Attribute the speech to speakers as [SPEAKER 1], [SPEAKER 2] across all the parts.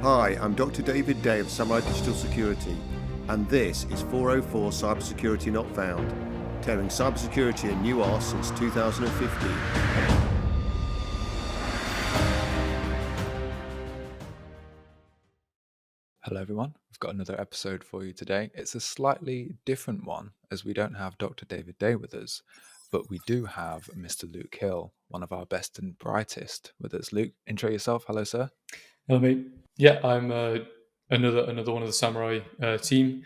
[SPEAKER 1] Hi, I'm Dr. David Day of Samurai Digital Security, and this is 404 Cybersecurity Not Found, tearing cybersecurity a new arse since 2015.
[SPEAKER 2] Hello everyone, we've got another episode for you today. It's a slightly different one as we don't have Dr. David Day with us, but we do have Mr. Luke Hill, one of our best and brightest with us. Luke, intro yourself. Hello, sir.
[SPEAKER 3] Hello, mate. Yeah, I'm another one of the Samurai team.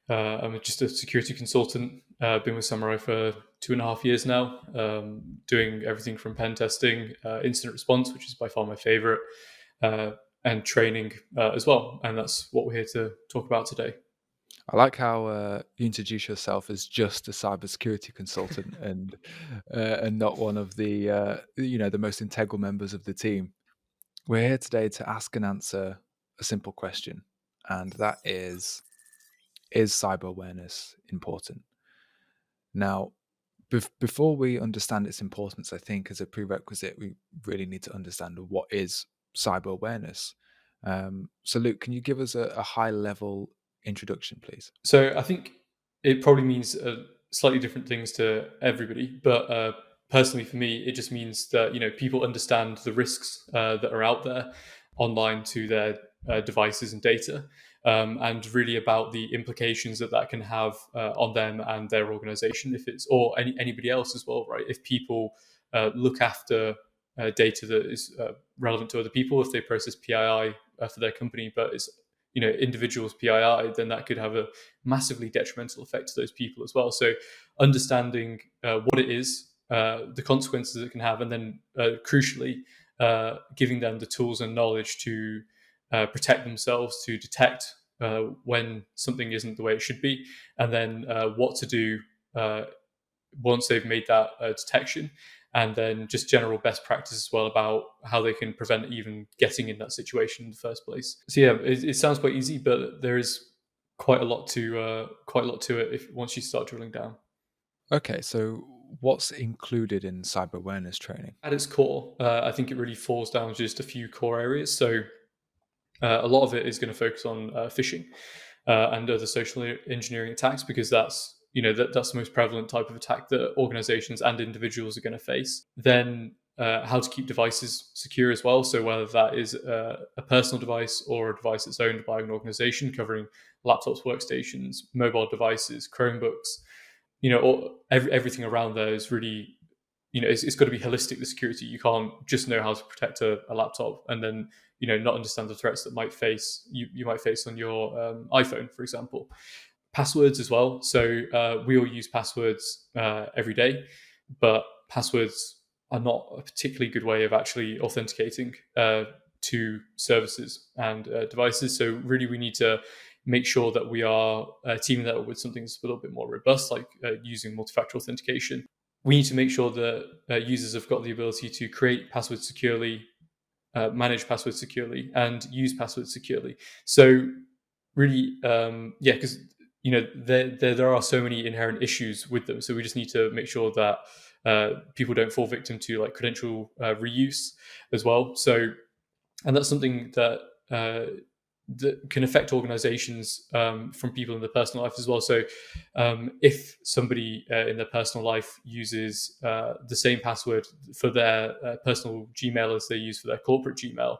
[SPEAKER 3] I'm just a security consultant. Been with Samurai for 2.5 years now, doing everything from pen testing, incident response, which is by far my favorite, and training as well. And that's what we're here to talk about today.
[SPEAKER 2] I like how you introduce yourself as just a cybersecurity consultant and not one of the the most integral members of the team. We're here today to ask and answer a simple question, and that is cyber awareness important? Now, before we understand its importance, I think as a prerequisite, we really need to understand what is cyber awareness. So, Luke, can you give us a high-level introduction, please?
[SPEAKER 3] So I think it probably means slightly different things to everybody, but personally for me, it just means that people understand the risks that are out there online to their devices and data, and really about the implications that that can have on them and their organization, if it's or anybody else as well, right? If people look after data that is relevant to other people, if they process PII for their company, but it's individuals PII, then that could have a massively detrimental effect to those people as well. So understanding what it is, the consequences it can have, and then crucially giving them the tools and knowledge to protect themselves, to detect when something isn't the way it should be, and then what to do once they've made that detection, and then just general best practice as well about how they can prevent even getting in that situation in the first place. So yeah, it sounds quite easy, but there is quite a lot to it if once you start drilling down.
[SPEAKER 2] Okay, so what's included in cyber awareness training?
[SPEAKER 3] At its core, I think it really falls down to just a few core areas. So a lot of it is going to focus on phishing and other social engineering attacks, because that's that's the most prevalent type of attack that organizations and individuals are going to face. Then how to keep devices secure as well. So whether that is a personal device or a device that's owned by an organization, covering laptops, workstations, mobile devices, Chromebooks, everything around there is really, it's got to be holistic, the security. You can't just know how to protect a laptop and then not understand the threats that you might face on your iPhone, for example. Passwords as well. So we all use passwords every day, but passwords are not a particularly good way of actually authenticating to services and devices. So really, we need to make sure that we are teaming that up with something that's a little bit more robust, like using multi-factor authentication. We need to make sure that users have got the ability to create passwords securely, manage passwords securely, and use passwords securely. So really, because there are so many inherent issues with them. So we just need to make sure that people don't fall victim to like credential reuse as well. So, and that's something that can affect organizations from people in their personal life as well. So if somebody in their personal life uses the same password for their personal Gmail as they use for their corporate Gmail,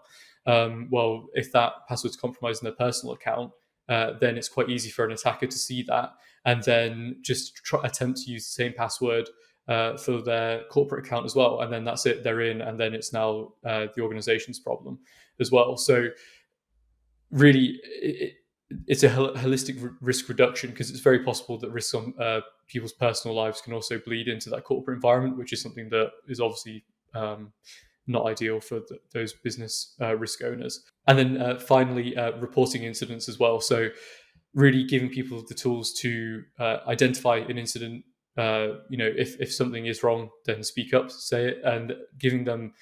[SPEAKER 3] well, if that password's compromised in their personal account, then it's quite easy for an attacker to see that and then just attempt to use the same password for their corporate account as well. And then that's it, they're in, and then it's now the organization's problem as well. So really, it's a holistic risk reduction, because it's very possible that risks on people's personal lives can also bleed into that corporate environment, which is something that is obviously not ideal for those business risk owners. And then finally, reporting incidents as well. So really giving people the tools to identify an incident. If something is wrong, then speak up, say it, and giving them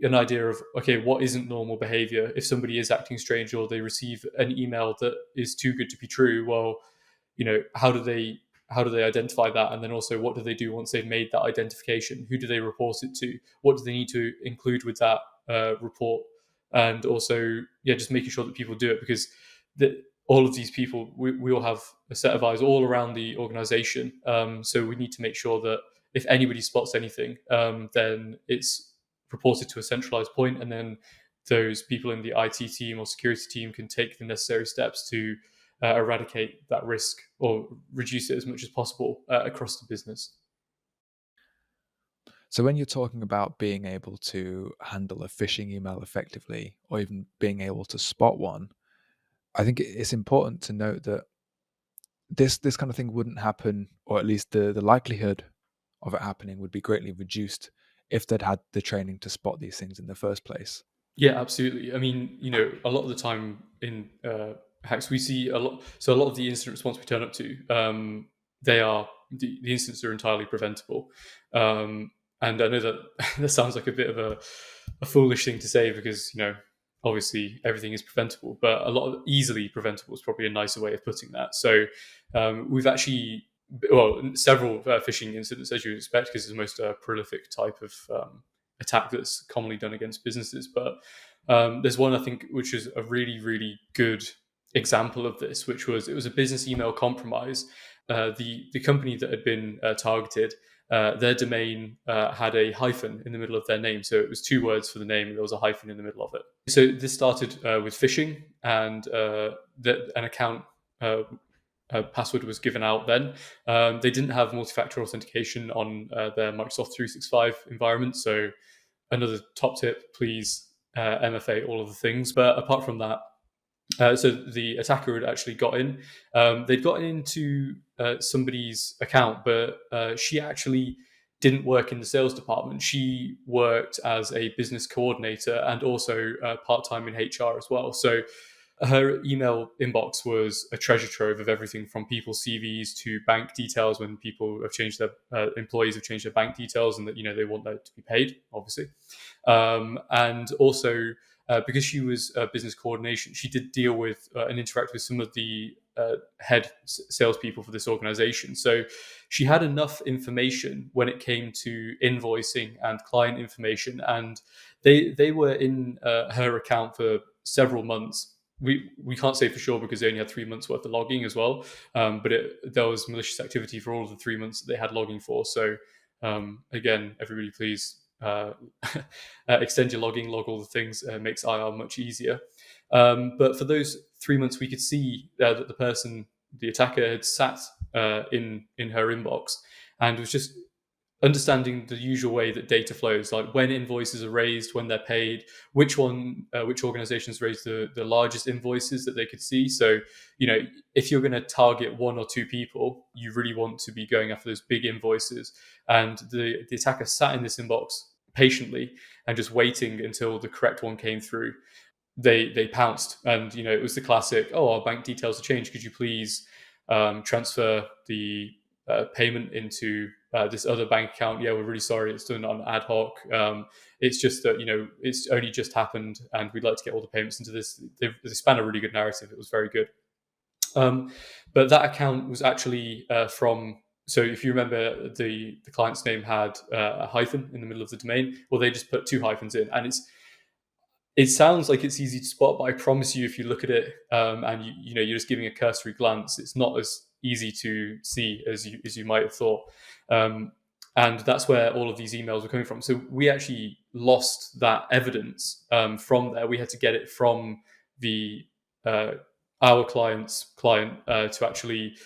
[SPEAKER 3] an idea of, okay, what isn't normal behavior? If somebody is acting strange or they receive an email that is too good to be true, well, how do they identify that? And then also, what do they do once they've made that identification? Who do they report it to? What do they need to include with that report and also just making sure that people do it, because all of these people, we all have a set of eyes all around the organization. So we need to make sure that if anybody spots anything, then it's reported to a centralized point, and then those people in the IT team or security team can take the necessary steps to eradicate that risk or reduce it as much as possible across the business.
[SPEAKER 2] So when you're talking about being able to handle a phishing email effectively, or even being able to spot one, I think it's important to note that this kind of thing wouldn't happen, or at least the likelihood of it happening would be greatly reduced if they'd had the training to spot these things in the first place.
[SPEAKER 3] Yeah, absolutely. I mean, a lot of the time in hacks, we see a lot. So a lot of the incident response we turn up to, the incidents are entirely preventable. And I know that that sounds like a bit of a foolish thing to say, because obviously everything is preventable, but a lot of easily preventable is probably a nicer way of putting that. So we've actually, several phishing incidents, as you would expect, because it's the most prolific type of attack that's commonly done against businesses. But there's one, I think, which is a really, really good example of this, which was, it was a business email compromise. The company that had been targeted, their domain had a hyphen in the middle of their name. So it was 2 words for the name, and there was a hyphen in the middle of it. So this started with phishing, and an account password was given out then. They didn't have multi-factor authentication on their Microsoft 365 environment. So another top tip, please MFA all of the things. But apart from that, so the attacker had actually got in. They'd gotten into somebody's account, but she actually didn't work in the sales department. She worked as a business coordinator and also part-time in HR as well. So her email inbox was a treasure trove of everything from people's CVs to bank details, when people have changed their employees have changed their bank details, and that they want that to be paid, obviously. And also, because she was business coordination, she did deal with and interact with some of the head salespeople for this organization. So she had enough information when it came to invoicing and client information, and they were in her account for several months. We can't say for sure, because they only had 3 months worth of logging as well. But there was malicious activity for all of the 3 months that they had logging for. So again, everybody please extend your logging, log all the things, makes IR much easier. But for those 3 months, we could see that the attacker had sat in her inbox and was just understanding the usual way that data flows, like when invoices are raised, when they're paid, which organizations raise the largest invoices that they could see. So, if you're going to target 1 or 2 people, you really want to be going after those big invoices. And the attacker sat in this inbox patiently and just waiting until the correct one came through. They pounced, and it was the classic, "Oh, our bank details have changed. Could you please transfer the payment into this other bank account? Yeah, we're really sorry, it's done on ad hoc. It's just that it's only just happened, and we'd like to get all the payments into this." They span a really good narrative. It was very good. But that account was actually from. So if you remember, the client's name had a hyphen in the middle of the domain. Well, they just put 2 hyphens in, and it sounds like it's easy to spot, but I promise you, if you look at it and you're just giving a cursory glance, it's not as easy to see as you might have thought. And that's where all of these emails were coming from. So we actually lost that evidence from there. We had to get it from our client's client to actually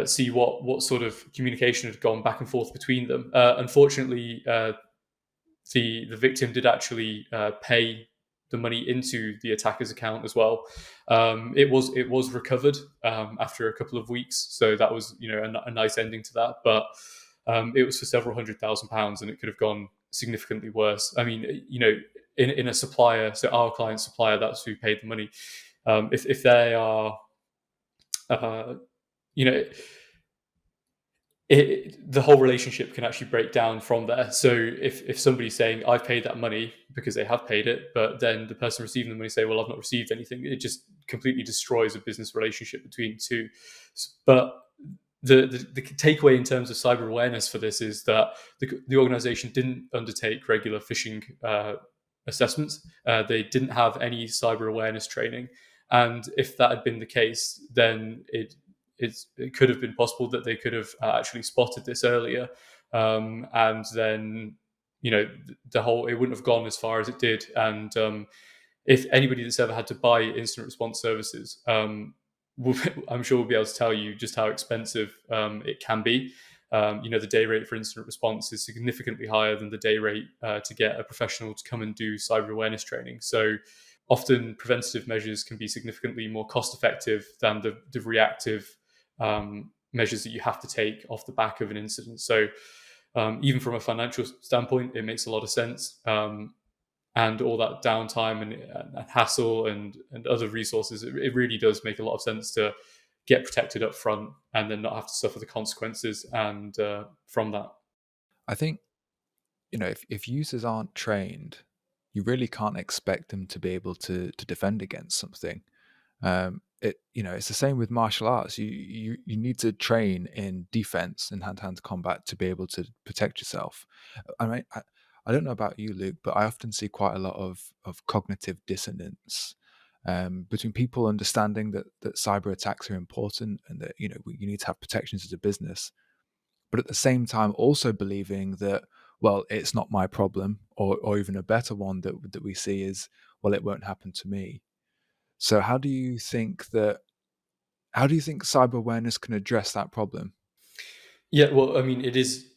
[SPEAKER 3] see what sort of communication had gone back and forth between them. Unfortunately, the victim did actually pay the money into the attacker's account as well. It was recovered after a couple of weeks, so that was a nice ending to that. But it was for several £100,000, and it could have gone significantly worse. I mean, in a supplier, so our client supplier, that's who paid the money. If they are, the whole relationship can actually break down from there. So if somebody's saying, "I've paid that money," because they have paid it, but then the person receiving the money say, "Well, I've not received anything," it just completely destroys a business relationship between two. But the takeaway in terms of cyber awareness for this is that the organization didn't undertake regular phishing assessments. They didn't have any cyber awareness training, and if that had been the case, then it could have been possible that they could have actually spotted this earlier, and then the whole, it wouldn't have gone as far as it did. And if anybody that's ever had to buy incident response services, I'm sure we'll be able to tell you just how expensive it can be. The day rate for incident response is significantly higher than the day rate to get a professional to come and do cyber awareness training. So often preventative measures can be significantly more cost effective than the reactive measures that you have to take off the back of an incident. So even from a financial standpoint, it makes a lot of sense. And all that downtime and hassle and other resources, it really does make a lot of sense to get protected up front and then not have to suffer the consequences and from that.
[SPEAKER 2] I think, if users aren't trained, you really can't expect them to be able to defend against something. It's the same with martial arts. You need to train in defense and hand-to-hand combat to be able to protect yourself. I don't know about you, Luke, but I often see quite a lot of cognitive dissonance between people understanding that cyber attacks are important and that you need to have protections as a business, but at the same time also believing that, well, it's not my problem, or even a better one that we see is, well, it won't happen to me. So how do you think cyber awareness can address that problem?
[SPEAKER 3] Yeah, well, I mean, it is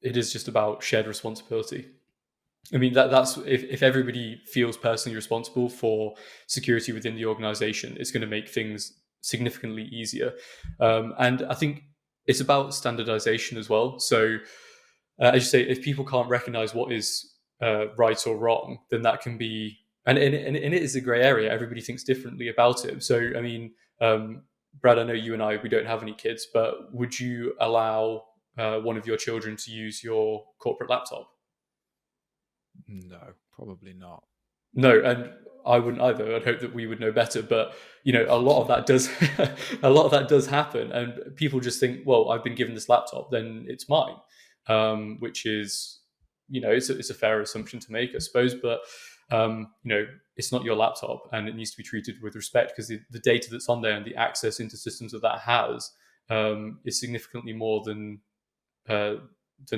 [SPEAKER 3] just about shared responsibility. I mean, that's if everybody feels personally responsible for security within the organization, it's going to make things significantly easier. And I think it's about standardization as well. So, as you say, if people can't recognize what is right or wrong, then that can be, and it is a gray area. Everybody thinks differently about it. So, I mean, Brad, I know you and we don't have any kids, but would you allow one of your children to use your corporate laptop?
[SPEAKER 2] No, probably not.
[SPEAKER 3] No, and I wouldn't either. I'd hope that we would know better, but a lot of that does happen, and people just think, well, I've been given this laptop, then it's mine, which is, it's a fair assumption to make, I suppose, but it's not your laptop, and it needs to be treated with respect, because the data that's on there and the access into systems that has is significantly more than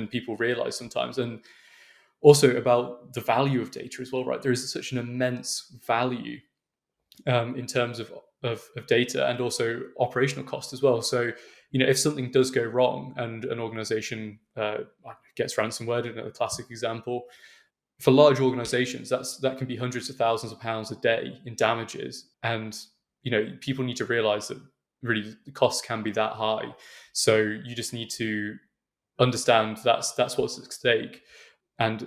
[SPEAKER 3] people realize sometimes. And also about the value of data as well, right? There is such an immense value in terms of data, and also operational cost as well. So, if something does go wrong and an organization gets ransomware, another classic example, for large organizations, that can be hundreds of thousands of pounds a day in damages. And, people need to realize that really the costs can be that high. So you just need to understand that's what's at stake, and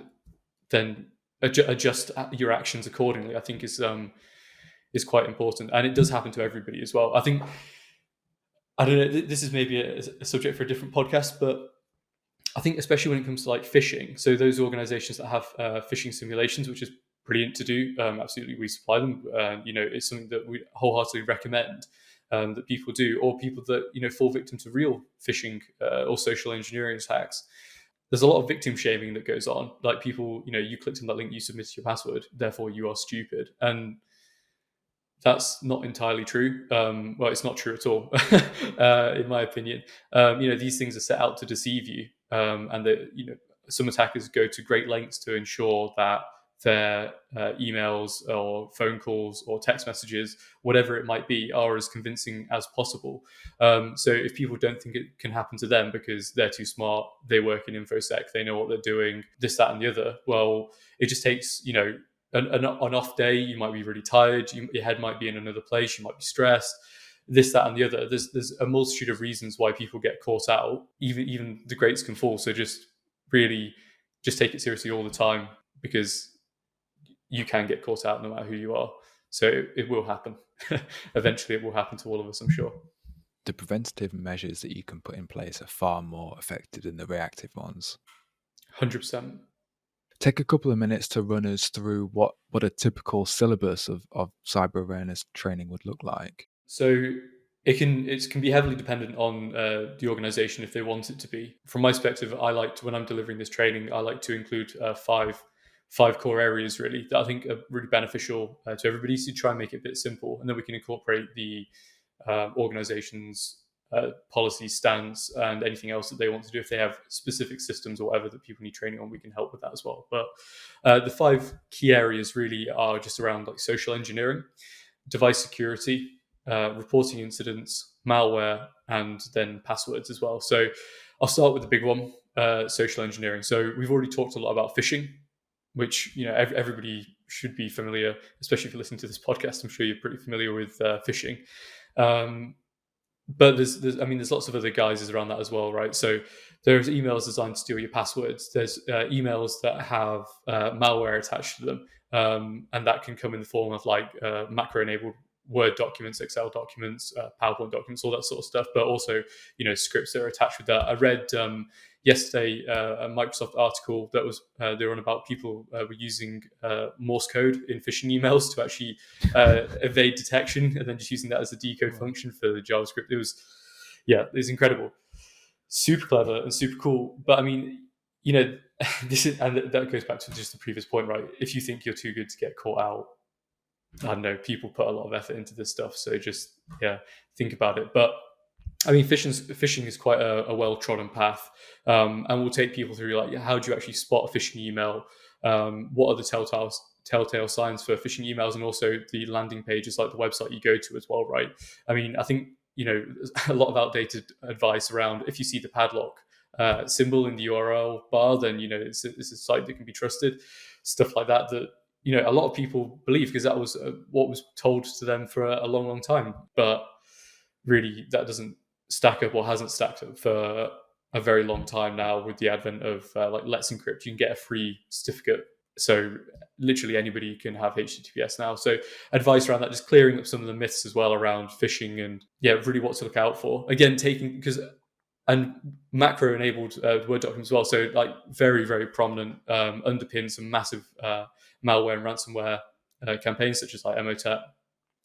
[SPEAKER 3] then adjust your actions accordingly, I think is quite important. And it does happen to everybody as well. I think, I don't know, this is maybe a subject for a different podcast, but I think especially when it comes to like phishing, so those organizations that have phishing simulations, which is brilliant to do, absolutely, we supply them. It's something that we wholeheartedly recommend that people do, or people that fall victim to real phishing or social engineering attacks. There's a lot of victim shaming that goes on. Like people, you clicked on that link, you submitted your password, therefore you are stupid. And that's not entirely true. Well, it's not true at all, in my opinion. These things are set out to deceive you. And that, some attackers go to great lengths to ensure that their emails or phone calls or text messages, whatever it might be, are as convincing as possible. So if people don't think it can happen to them because they're too smart, they work in InfoSec, they know what they're doing, this, that, and the other, well, it just takes, an off day. You might be really tired. Your head might be in another place. You might be stressed. This, that, and the other. There's a multitude of reasons why people get caught out. Even the greats can fall. So just really, just take it seriously all the time, because you can get caught out no matter who you are. So it will happen. Eventually, it will happen to all of us, I'm sure.
[SPEAKER 2] The preventative measures that you can put in place are far more effective than the reactive ones.
[SPEAKER 3] 100%.
[SPEAKER 2] Take a couple of minutes to run us through what a typical syllabus of cyber awareness training would look like.
[SPEAKER 3] So it can be heavily dependent on the organization if they want it to be. From my perspective, when I'm delivering this training, I like to include 5 5 core areas really that I think are really beneficial to everybody. So try and make it a bit simple, and then we can incorporate the organization's policy stance and anything else that they want to do. If they have specific systems or whatever that people need training on, we can help with that as well. But the 5 key areas really are just around like social engineering, device security, reporting incidents, malware, and then passwords as well. So I'll start with the big one, social engineering. So we've already talked a lot about phishing, which everybody should be familiar, especially if you're listening to this podcast. I'm sure you're pretty familiar with phishing. But there's lots of other guises around that as well, right? So there's emails designed to steal your passwords. There's emails that have malware attached to them, and that can come in the form of like macro-enabled Word documents, Excel documents, PowerPoint documents, all that sort of stuff. But also, scripts that are attached with that. I read yesterday a Microsoft article that was they were on about people were using Morse code in phishing emails to actually evade detection, and then just using that as a decode function for the JavaScript. It was incredible, super clever and super cool. But I mean, this is, and that goes back to just the previous point, right? If you think you're too good to get caught out, I don't know, people put a lot of effort into this stuff, so just think about it. But I mean, phishing is quite a well-trodden path, and we'll take people through like how do you actually spot a phishing email? What are the telltale signs for phishing emails, and also the landing pages, like the website you go to as well, right? I mean, I think there's a lot of outdated advice around if you see the padlock symbol in the URL bar, then it's a site that can be trusted, stuff like that. That a lot of people believe because that was what was told to them for a long, long time, but really that doesn't stack up or hasn't stacked up for a very long time now with the advent of like Let's Encrypt. You can get a free certificate, so literally anybody can have HTTPS now. So advice around that, just clearing up some of the myths as well around phishing, and really what to look out for. Again, and macro enabled Word documents as well, so like very, very prominent, underpin some massive malware and ransomware campaigns such as like Emotet.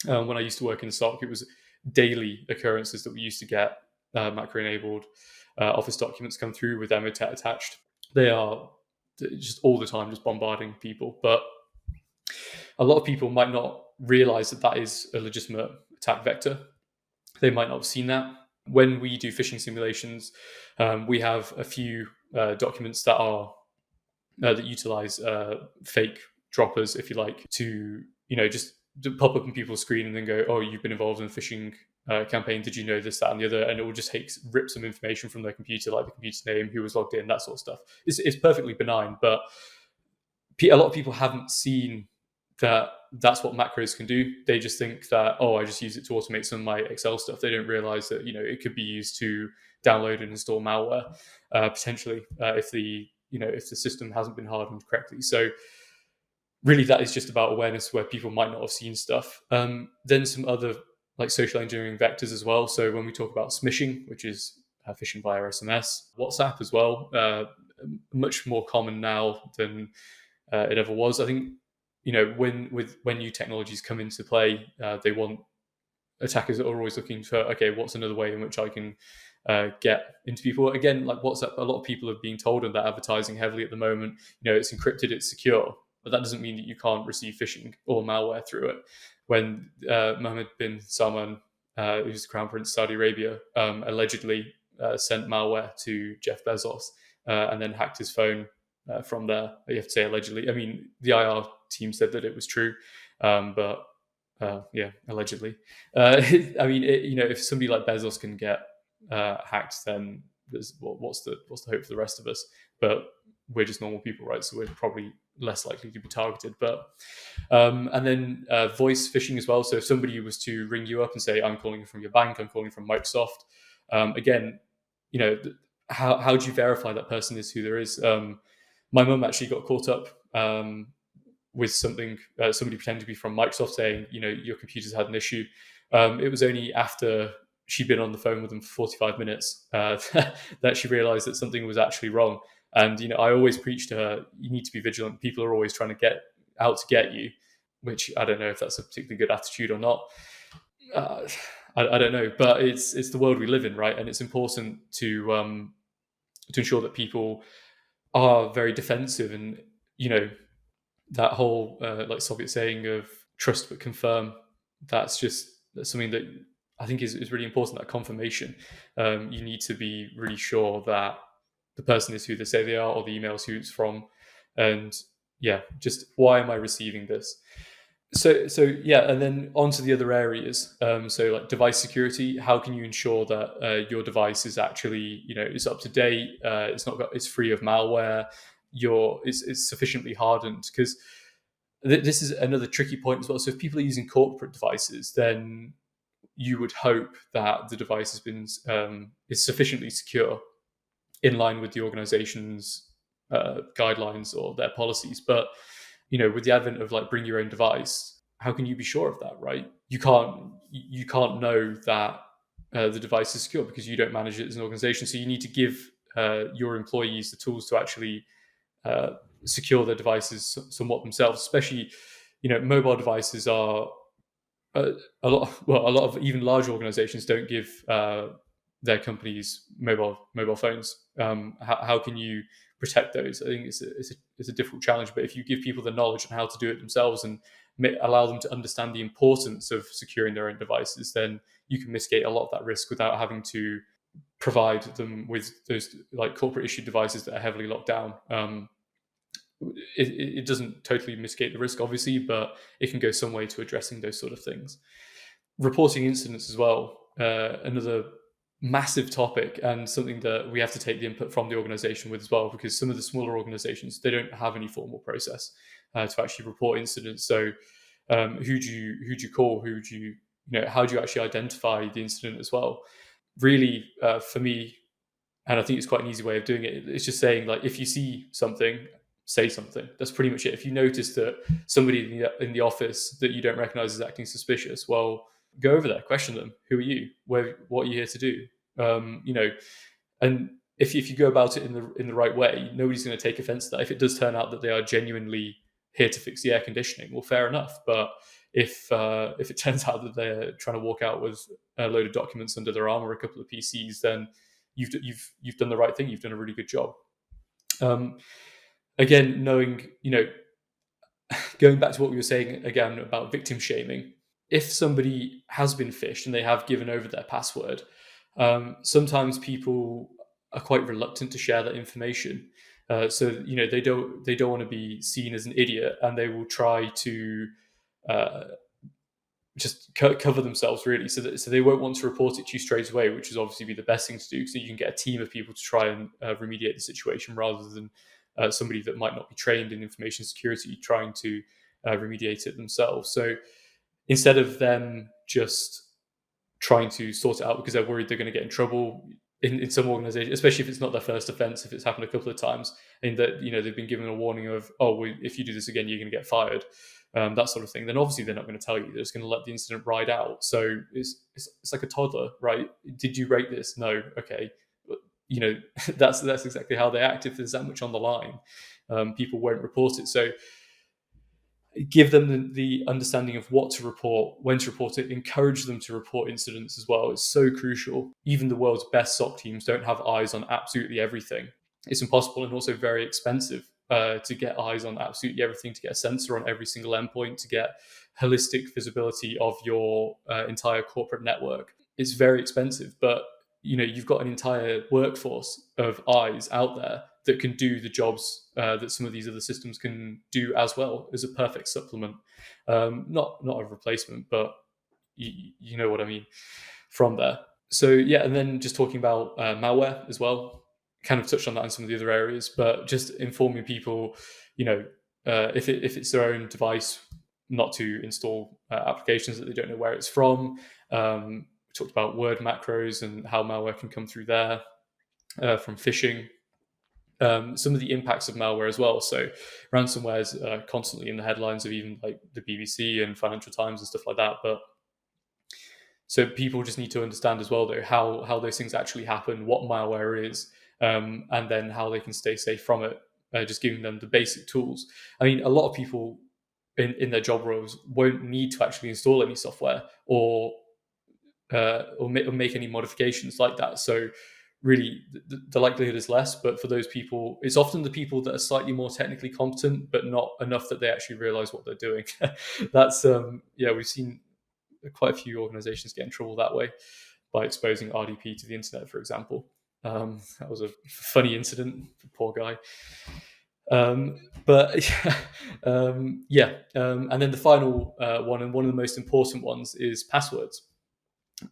[SPEAKER 3] When I used to work in the SOC, it was daily occurrences that we used to get macro-enabled Office documents come through with Emotet attached. They are just all the time just bombarding people. But a lot of people might not realize that is a legitimate attack vector. They might not have seen that. When we do phishing simulations, we have a few documents that utilize fake droppers, if you like, to just to pop up on people's screen and then go, oh, you've been involved in a phishing campaign. Did you know this, that, and the other? And it will just rip some information from their computer, like the computer name, who was logged in, that sort of stuff. It's perfectly benign, but a lot of people haven't seen that that's what macros can do. They just think that, oh, I just use it to automate some of my Excel stuff. They don't realize that it could be used to download and install malware potentially if the system hasn't been hardened correctly. So really, that is just about awareness where people might not have seen stuff. Then some other like social engineering vectors as well. So when we talk about smishing, which is phishing via SMS, WhatsApp as well, much more common now than it ever was. I think when new technologies come into play, attackers are always looking for, okay, what's another way in which I can get into people? Again, like WhatsApp, a lot of people are being told in that advertising heavily at the moment, it's encrypted, it's secure. But that doesn't mean that you can't receive phishing or malware through it. When Mohammed bin Salman, who's the Crown Prince of Saudi Arabia, allegedly sent malware to Jeff Bezos and then hacked his phone from there. You have to say allegedly. I mean, the IR team said that it was true, but allegedly. I mean, if somebody like Bezos can get hacked, then what's the hope for the rest of us? But we're just normal people, right? So we're probably less likely to be targeted. But and then voice phishing as well. So if somebody was to ring you up and say, I'm calling from your bank, I'm calling from Microsoft, again, how do you verify that person is who there is? My mum actually got caught up with somebody pretending to be from Microsoft saying, your computer's had an issue. It was only after she'd been on the phone with them for 45 minutes that she realized that something was actually wrong. And, I always preach to her, you need to be vigilant. People are always trying to get out to get you, which I don't know if that's a particularly good attitude or not. I don't know, but it's the world we live in, right? And it's important to ensure that people are very defensive and, that whole like Soviet saying of trust but confirm, that's something that I think is really important, that confirmation. You need to be really sure that the person is who they say they are, or the email is who it's from. And yeah, just why am I receiving this? So yeah, and then on to the other areas. So like device security, how can you ensure that your device is actually, is up to date? It's free of malware. It's sufficiently hardened, because this is another tricky point as well. So if people are using corporate devices, then you would hope that the device has been is sufficiently secure, in line with the organization's guidelines or their policies. But with the advent of like bring your own device, how can you be sure of that, right? You can't know that the device is secure, because you don't manage it as an organization. So you need to give your employees the tools to actually secure their devices somewhat themselves. Especially, mobile devices are a lot of even large organizations don't give their companies mobile phones. How can you protect those? I think it's a difficult challenge. But if you give people the knowledge on how to do it themselves, and allow them to understand the importance of securing their own devices, then you can mitigate a lot of that risk without having to provide them with those like corporate issued devices that are heavily locked down. It doesn't totally mitigate the risk, obviously, but it can go some way to addressing those sort of things. Reporting incidents as well, another massive topic, and something that we have to take the input from the organization with as well, because some of the smaller organizations, they don't have any formal process to actually report incidents. So who do you call? How do you actually identify the incident as well? Really, for me, and I think it's quite an easy way of doing it, it's just saying, like, if you see something, say something. That's pretty much it. If you notice that somebody in the office that you don't recognize is acting suspicious, well, go over there, question them. Who are you? What are you here to do? And if you go about it in the right way, nobody's going to take offense to that. If it does turn out that they are genuinely here to fix the air conditioning, well, fair enough. But if it turns out that they're trying to walk out with a load of documents under their arm or a couple of PCs, then you've done the right thing. You've done a really good job. Again, knowing, going back to what we were saying again about victim shaming, if somebody has been phished and they have given over their password, sometimes people are quite reluctant to share that information. So they don't want to be seen as an idiot, and they will try to just cover themselves, really. So they won't want to report it to you straight away, which is obviously be the best thing to do, so you can get a team of people to try and remediate the situation, rather than somebody that might not be trained in information security trying to remediate it themselves. So instead of them just trying to sort it out because they're worried they're going to get in trouble in some organizations, especially if it's not their first offense, if it's happened a couple of times, and that they've been given a warning of, if you do this again, you're going to get fired, that sort of thing, then obviously they're not going to tell you. They're just going to let the incident ride out. So it's like a toddler, right? Did you rate this? No. Okay. That's exactly how they act. If there's that much on the line, people won't report it. So give them the understanding of what to report, when to report it, encourage them to report incidents as well. It's so crucial. Even the world's best SOC teams don't have eyes on absolutely everything. It's impossible, and also very expensive to get eyes on absolutely everything, to get a sensor on every single endpoint, to get holistic visibility of your entire corporate network. It's very expensive, but you've got an entire workforce of eyes out there that can do the jobs that some of these other systems can do as well, as a perfect supplement. Not a replacement, but you know what I mean from there. So yeah, and then just talking about malware as well, kind of touched on that in some of the other areas, but just informing people, if it's their own device, not to install applications that they don't know where it's from. We talked about word macros and how malware can come through there, from phishing. Some of the impacts of malware as well. So ransomware is constantly in the headlines of even like the BBC and Financial Times and stuff like that. But so people just need to understand as well, though, how those things actually happen, what malware is, and then how they can stay safe from it. Just giving them the basic tools. I mean, a lot of people in their job roles won't need to actually install any software or make any modifications like that. So really the likelihood is less. But for those people, it's often the people that are slightly more technically competent, but not enough that they actually realize what they're doing. That's we've seen quite a few organizations get in trouble that way by exposing RDP to the internet, for example. That was a funny incident. Poor guy. But and then the final one, and one of the most important ones, is passwords.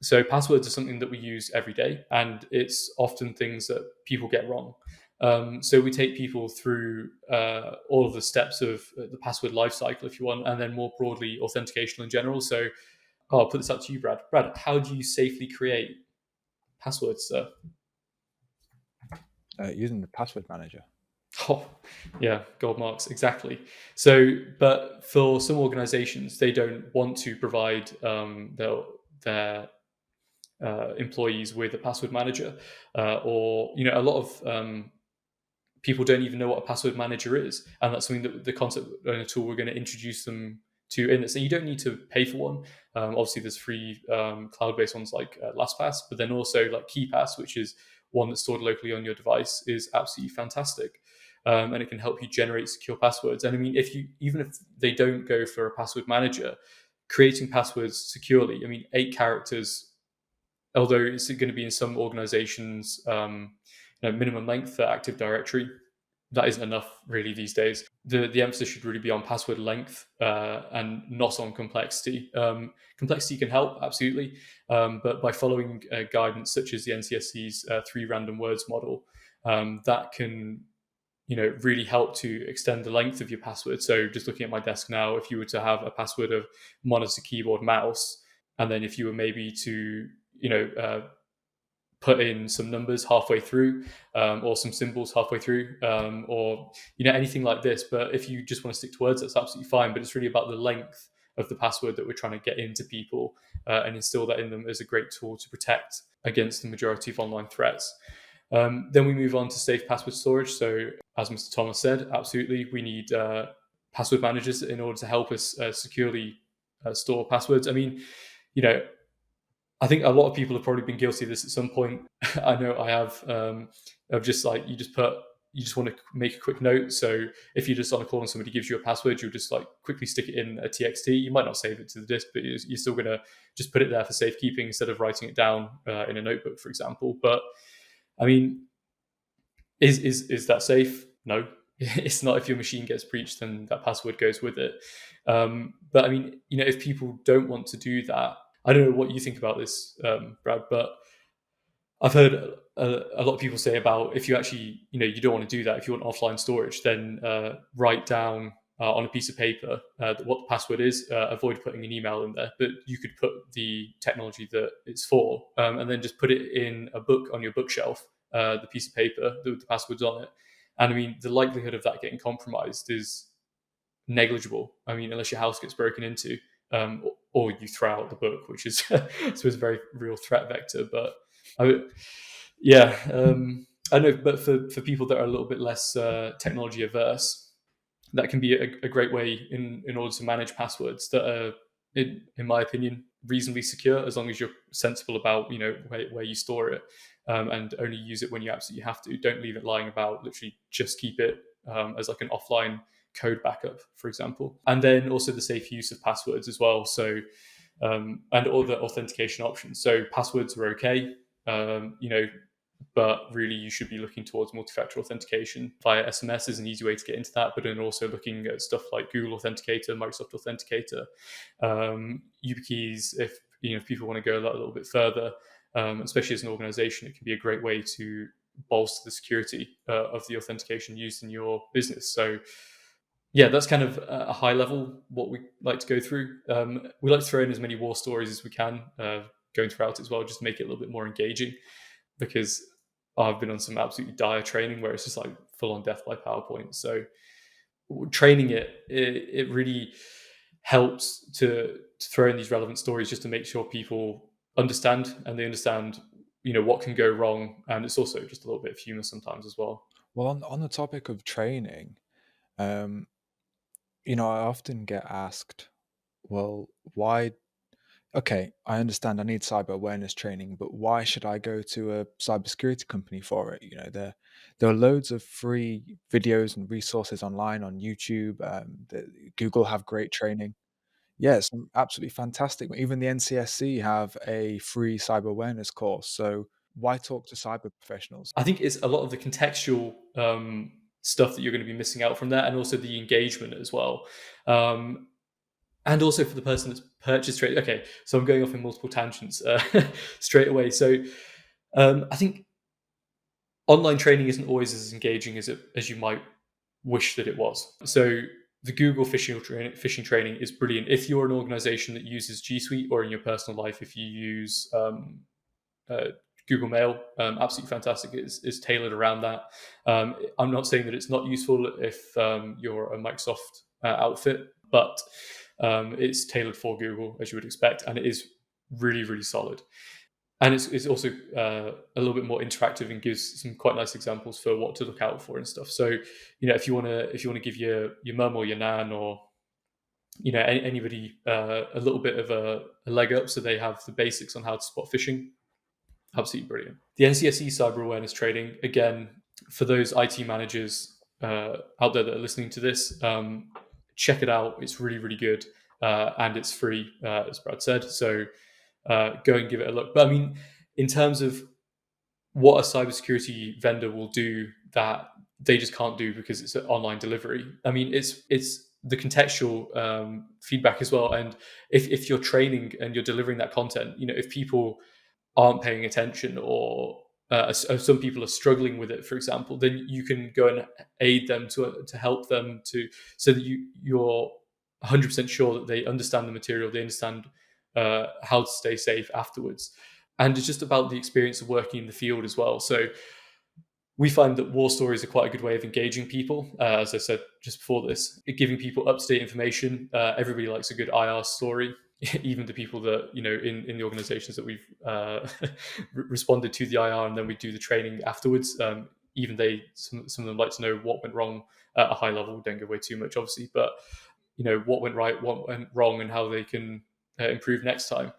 [SPEAKER 3] So passwords are something that we use every day, and it's often things that people get wrong. So we take people through all of the steps of the password lifecycle, if you want, and then more broadly, authentication in general. So I'll put this out to you, Brad. Brad, how do you safely create passwords, sir?
[SPEAKER 2] Using the password manager.
[SPEAKER 3] Oh, yeah, gold marks, exactly. So, but for some organizations, they don't want to provide their employees with a password manager, or a lot of people don't even know what a password manager is, and that's something that the concept and a tool we're going to introduce them to in this. And you don't need to pay for one. Obviously, there's free cloud-based ones like LastPass, but then also like KeePass, which is one that's stored locally on your device, is absolutely fantastic. And it can help you generate secure passwords. And I mean, even if they don't go for a password manager, creating passwords securely, I mean, 8 characters, although it's going to be in some organizations, minimum length for Active Directory, that isn't enough really these days. The emphasis should really be on password length and not on complexity. Complexity can help, absolutely, but by following guidance such as the NCSC's 3 random words model, that can really help to extend the length of your password. So just looking at my desk now, if you were to have a password of monitor, keyboard, mouse, and then if you were maybe to put in some numbers halfway through, or some symbols halfway through, or anything like this. But if you just want to stick to words, that's absolutely fine. But it's really about the length of the password that we're trying to get into people, and instill that in them as a great tool to protect against the majority of online threats. Then we move on to safe password storage. So as Mr. Thomas said, absolutely, we need password managers in order to help us securely store passwords. I mean, I think a lot of people have probably been guilty of this at some point. I know I have, of just like, you just want to make a quick note. So if you're just on a call and somebody gives you a password, you'll just like quickly stick it in a TXT. You might not save it to the disk, but you're still going to just put it there for safekeeping instead of writing it down in a notebook, for example. But I mean, is that safe? No, it's not. If your machine gets breached, then that password goes with it. But I mean, if people don't want to do that, I don't know what you think about this, Brad, but I've heard a lot of people say about, if you actually, you don't want to do that, if you want offline storage, then write down on a piece of paper what the password is. Avoid putting an email in there, but you could put the technology that it's for, and then just put it in a book on your bookshelf, the piece of paper with the passwords on it. And I mean, the likelihood of that getting compromised is negligible. I mean, unless your house gets broken into, or you throw out the book, which is so it's a very real threat vector. But I know. But for people that are a little bit less technology averse, that can be a great way in order to manage passwords that are, in my opinion, reasonably secure, as long as you're sensible about where you store it, and only use it when you absolutely have to. Don't leave it lying about. Literally, just keep it as like an offline code backup, for example. And then also the safe use of passwords as well. So and all the authentication options. So passwords are okay, but really you should be looking towards multi-factor authentication via SMS is an easy way to get into that, but then also looking at stuff like Google Authenticator, Microsoft Authenticator, YubiKeys, if people want to go a little bit further, especially as an organization, it can be a great way to bolster the security of the authentication used in your business. So yeah, that's kind of a high level what we like to go through. We like to throw in as many war stories as we can going throughout it as well, just to make it a little bit more engaging, because I've been on some absolutely dire training where it's just like full on death by PowerPoint. So training it really helps to throw in these relevant stories just to make sure people understand, and they understand what can go wrong, and it's also just a little bit of humor sometimes as well.
[SPEAKER 2] Well, on the topic of training, I often get asked, well, why Okay, I understand I need cyber awareness training, but why should I go to a cybersecurity company for it? There are loads of free videos and resources online on YouTube. Google have great training. Yes, absolutely fantastic. Even the NCSC have a free cyber awareness course. So why talk to cyber professionals?
[SPEAKER 3] I think it's a lot of the contextual stuff that you're going to be missing out from there, and also the engagement as well. Um, and also for the person that's purchased trade. Okay, so I'm going off in multiple tangents straight away. So I think online training isn't always as engaging as you might wish that it was. So the Google phishing training is brilliant. If you're an organization that uses G Suite, or in your personal life, if you use uh, Google Mail, absolutely fantastic. Is tailored around that. I'm not saying that it's not useful if you're a Microsoft outfit, but it's tailored for Google, as you would expect, and it is really, really solid. And it's also a little bit more interactive and gives some quite nice examples for what to look out for and stuff. So, if you want to give your mum or your nan, or anybody a little bit of a leg up, so they have the basics on how to spot phishing, absolutely brilliant. The NCSE cyber awareness training, again, for those IT managers out there that are listening to this, check it out. It's really, really good, and it's free, as Brad said. So go and give it a look. But I mean, in terms of what a cybersecurity vendor will do that they just can't do because it's an online delivery, I mean, it's the contextual feedback as well. And if you're training and you're delivering that content, if people aren't paying attention, or some people are struggling with it, for example, then you can go and aid them to help them so that you're 100% sure that they understand the material, they understand how to stay safe afterwards. And it's just about the experience of working in the field as well. So we find that war stories are quite a good way of engaging people. As I said just before this, giving people up-to-date information. Everybody likes a good IR story, even the people that, in the organizations that we've responded to the IR, and then we do the training afterwards. Even some of them like to know what went wrong at a high level. We don't give away too much, obviously, but what went right, what went wrong, and how they can improve next time.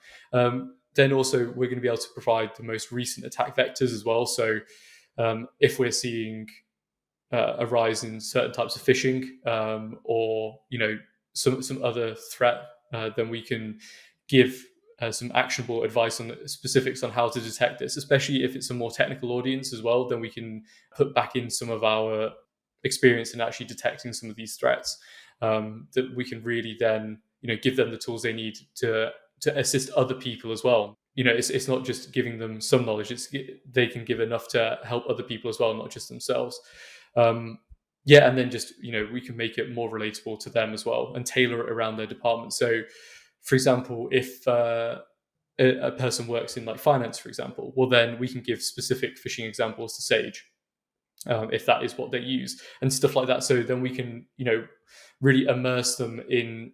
[SPEAKER 3] Then also we're going to be able to provide the most recent attack vectors as well. So if we're seeing a rise in certain types of phishing, or some other threat, then we can give some actionable advice on the specifics on how to detect this. Especially if it's a more technical audience as well, then we can put back in some of our experience in actually detecting some of these threats. That we can really then give them the tools they need to assist other people as well. It's not just giving them some knowledge; they can give enough to help other people as well, not just themselves. Yeah, and then just we can make it more relatable to them as well, and tailor it around their department. So, for example, if a person works in like finance, for example, well, then we can give specific phishing examples to Sage, if that is what they use, and stuff like that. So then we can really immerse them in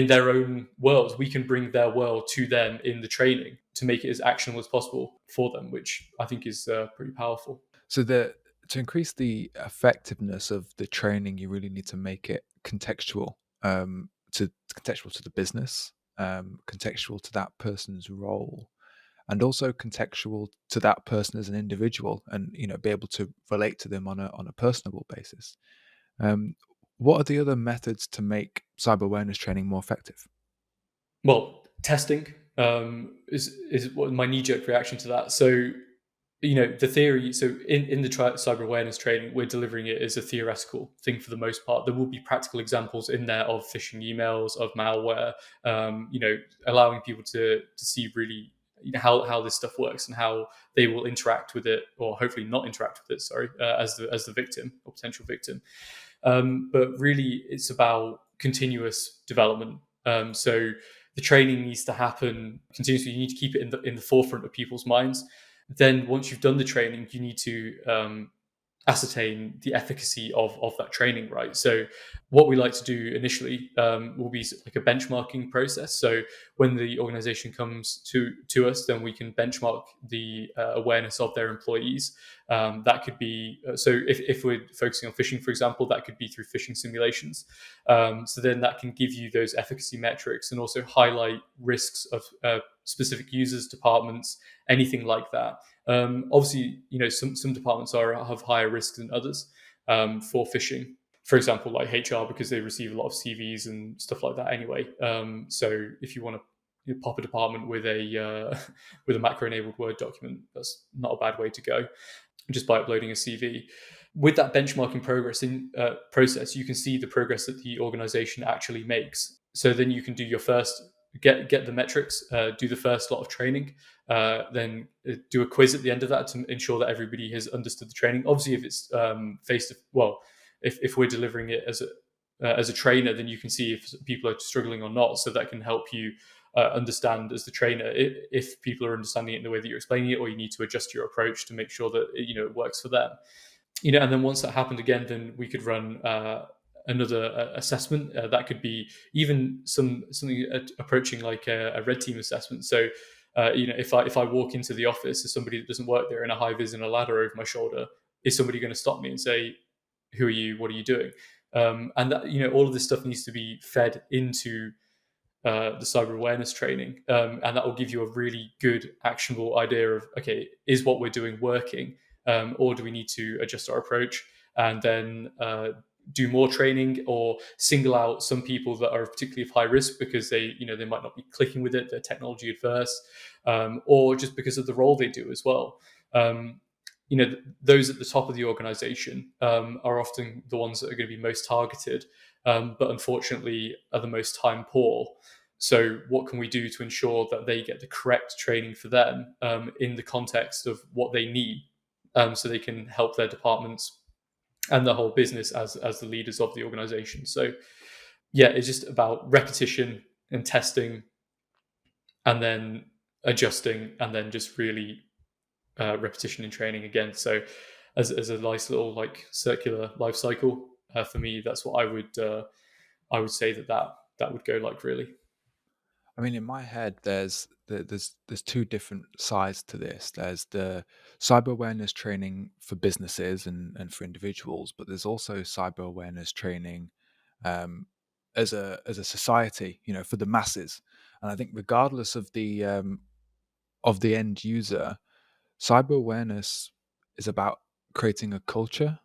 [SPEAKER 3] their own world. We can bring their world to them in the training to make it as actionable as possible for them, which I think is pretty powerful.
[SPEAKER 2] So to increase the effectiveness of the training, you really need to make it contextual, contextual to the business, contextual to that person's role, and also contextual to that person as an individual, and be able to relate to them on a personable basis. Um, what are the other methods to make cyber awareness training more effective?
[SPEAKER 3] Well, testing is what my knee jerk reaction to that. So the theory. So in the cyber awareness training, we're delivering it as a theoretical thing for the most part. There will be practical examples in there of phishing emails, of malware. Allowing people to see really how this stuff works, and how they will interact with it, or hopefully not interact with it. Sorry, as the victim or potential victim. But really, it's about continuous development. So the training needs to happen continuously. You need to keep it in the forefront of people's minds. Then once you've done the training, you need to ascertain the efficacy of that training, right? So what we like to do initially will be like a benchmarking process. So when the organization comes to us, then we can benchmark the awareness of their employees. That could be so if we're focusing on phishing, for example, that could be through phishing simulations. So then that can give you those efficacy metrics and also highlight risks of specific users, departments, anything like that. Obviously, some departments have higher risk than others for phishing. For example, like HR, because they receive a lot of CVs and stuff like that anyway. So if you want to pop a department with a with a macro-enabled Word document, that's not a bad way to go. Just by uploading a CV. With that benchmarking process, you can see the progress that the organization actually makes. So then you can do your first get the metrics, do the first lot of training, then do a quiz at the end of that to ensure that everybody has understood the training. Obviously, if it's if we're delivering it as a trainer, then you can see if people are struggling or not. So that can help you understand as the trainer if people are understanding it in the way that you're explaining it, or you need to adjust your approach to make sure that it works for them. And then once that happened again, then we could run another assessment. That could be even something approaching like a red team assessment. So if I walk into the office as somebody that doesn't work there in a high vis and a ladder over my shoulder, is somebody going to stop me and say, "Who are you? What are you doing?" And that all of this stuff needs to be fed into the cyber awareness training, and that will give you a really good actionable idea of, okay, is what we're doing working, or do we need to adjust our approach and then do more training or single out some people that are particularly of high risk because they might not be clicking with it, they're technology adverse, or just because of the role they do as well. Those at the top of the organization are often the ones that are going to be most targeted, but unfortunately are the most time poor. So what can we do to ensure that they get the correct training for them in the context of what they need, so they can help their departments and the whole business as the leaders of the organization? So yeah, it's just about repetition and testing and then adjusting and then just really repetition and training again. So as a nice little like circular life cycle, for me, that's what I would say that would go like, really.
[SPEAKER 2] I mean, in my head, there's two different sides to this. There's the cyber awareness training for businesses and for individuals, but there's also cyber awareness training as a society, for the masses. And I think regardless of the end user, cyber awareness is about creating a culture.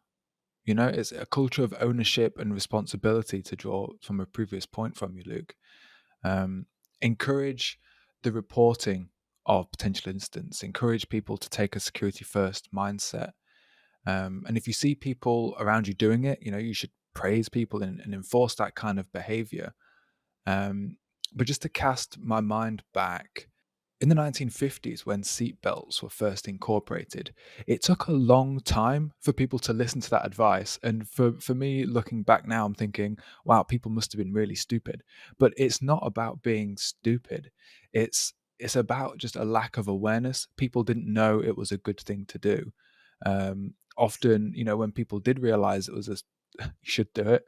[SPEAKER 2] It's a culture of ownership and responsibility, to draw from a previous point from you, Luke. Encourage the reporting of potential incidents, encourage people to take a security first mindset. And if you see people around you doing it, you should praise people and enforce that kind of behavior. But just to cast my mind back, in the 1950s, when seatbelts were first incorporated, it took a long time for people to listen to that advice. And for me, looking back now, I'm thinking, wow, people must have been really stupid. But it's not about being stupid. It's about just a lack of awareness. People didn't know it was a good thing to do. Often, when people did realize it was you should do it,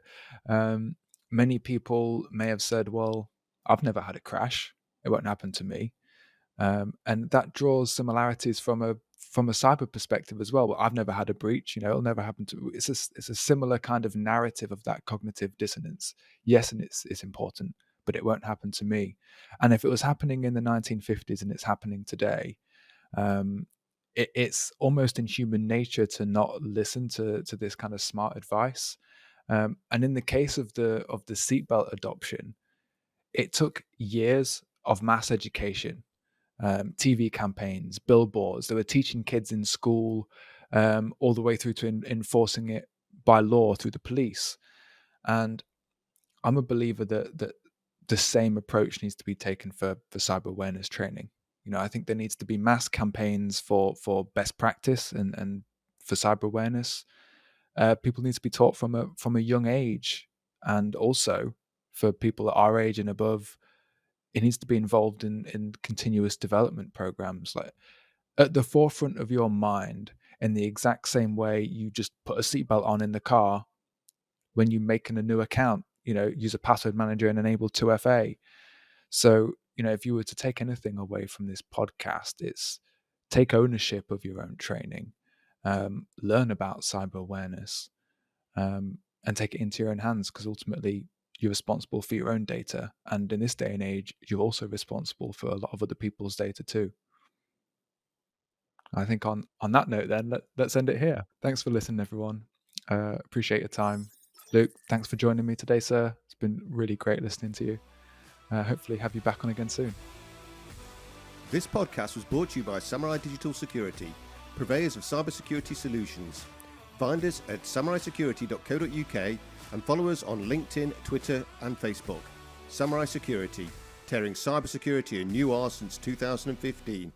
[SPEAKER 2] many people may have said, well, I've never had a crash. It won't happen to me. And that draws similarities from a cyber perspective as well. But I've never had a breach, it'll never happen to. It's a similar kind of narrative of that cognitive dissonance. Yes, and it's important, but it won't happen to me. And if it was happening in the 1950s and it's happening today, it's almost in human nature to not listen to this kind of smart advice. And in the case of the seatbelt adoption, it took years of mass education, TV campaigns, billboards. They were teaching kids in school, all the way through to enforcing it by law through the police. And I'm a believer that the same approach needs to be taken for cyber awareness training. I think there needs to be mass campaigns for best practice and for cyber awareness. People need to be taught from a young age, and also for people at our age and above, it needs to be involved in continuous development programs. Like, at the forefront of your mind, in the exact same way you just put a seatbelt on in the car when you make a new account, use a password manager and enable 2FA. So, if you were to take anything away from this podcast, it's take ownership of your own training, learn about cyber awareness, and take it into your own hands, because ultimately you're responsible for your own data. And in this day and age, you're also responsible for a lot of other people's data too. I think on that note then, let's end it here. Thanks for listening, everyone. Appreciate your time. Luke, thanks for joining me today, sir. It's been really great listening to you. Hopefully have you back on again soon.
[SPEAKER 1] This podcast was brought to you by Samurai Digital Security, purveyors of cybersecurity solutions. Find us at samuraisecurity.co.uk and follow us on LinkedIn, Twitter and Facebook. Samurai Security, tearing cybersecurity a new R since 2015.